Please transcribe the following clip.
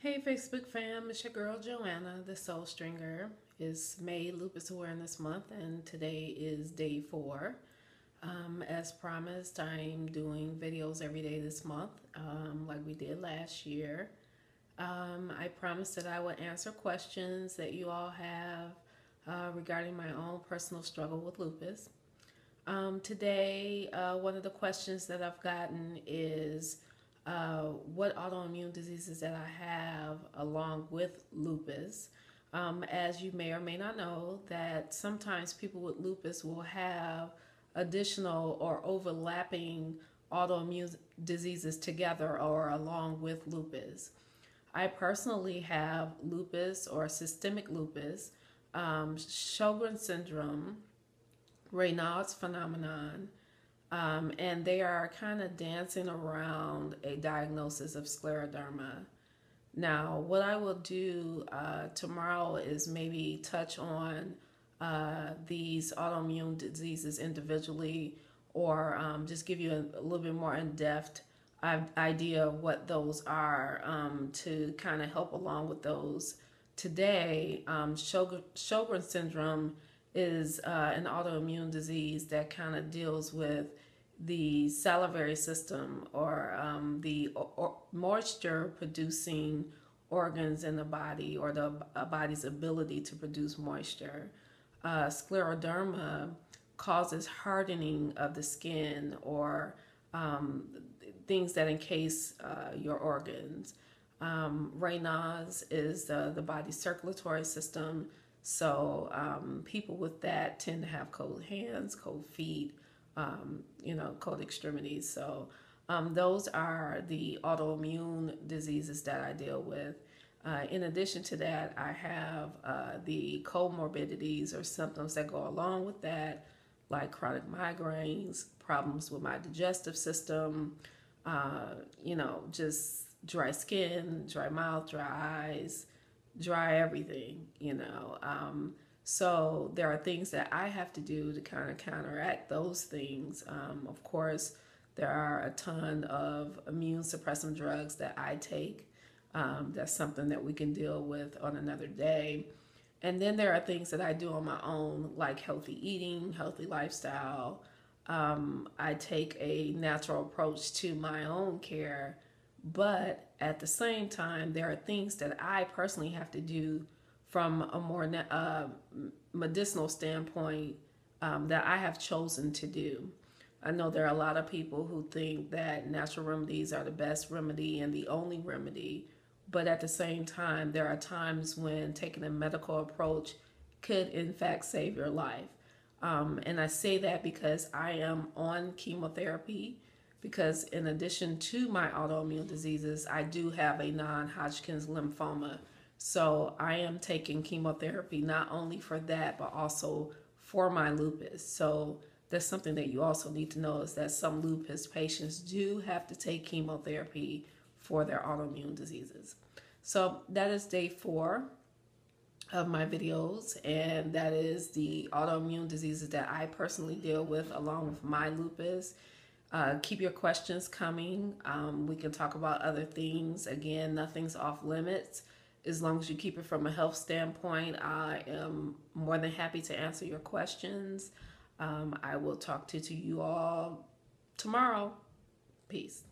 Hey Facebook fam, it's your girl Joanna, the Soul Stringer. It's May Lupus Awareness Month and today is day 4. As promised, I'm doing videos every day this month like we did last year. I promised that I would answer questions that you all have regarding my own personal struggle with lupus. Today, one of the questions that I've gotten is what autoimmune diseases that I have along with lupus. As you may or may not know, that sometimes people with lupus will have additional or overlapping autoimmune diseases together or along with lupus. I personally have lupus or systemic lupus, Sjogren's syndrome, Raynaud's phenomenon, and they are kind of dancing around a diagnosis of scleroderma. Now, what I will do tomorrow is maybe touch on these autoimmune diseases individually, or just give you a little bit more in-depth idea of what those are to kind of help along with those. Today, Sjogren's syndrome is an autoimmune disease that kind of deals with the salivary system or the moisture producing organs in the body, or the body's ability to produce moisture. Scleroderma causes hardening of the skin, or things that encase your organs. Raynaud's is the body's circulatory system. So people with that tend to have cold hands, cold feet, cold extremities. So those are the autoimmune diseases that I deal with. In addition to that, I have the comorbidities or symptoms that go along with that, like chronic migraines, problems with my digestive system, just dry skin, dry mouth, dry eyes, dry everything. So there are things that I have to do to kind of counteract those things. Of course, there are a ton of immune suppressant drugs that I take. That's something that we can deal with on another day. And then there are things that I do on my own, like healthy eating, healthy lifestyle. I take a natural approach to my own care, but at the same time, there are things that I personally have to do from a more medicinal standpoint that I have chosen to do. I know there are a lot of people who think that natural remedies are the best remedy and the only remedy, but at the same time, there are times when taking a medical approach could in fact save your life. And I say that because I am on chemotherapy, because in addition to my autoimmune diseases, I do have a non-Hodgkin's lymphoma. So I am taking chemotherapy not only for that, but also for my lupus. So that's something that you also need to know, is that some lupus patients do have to take chemotherapy for their autoimmune diseases. So that is day 4 of my videos, and that is the autoimmune diseases that I personally deal with along with my lupus. Keep your questions coming. We can talk about other things. Again, nothing's off limits. As long as you keep it from a health standpoint, I am more than happy to answer your questions. I will talk to you all tomorrow. Peace.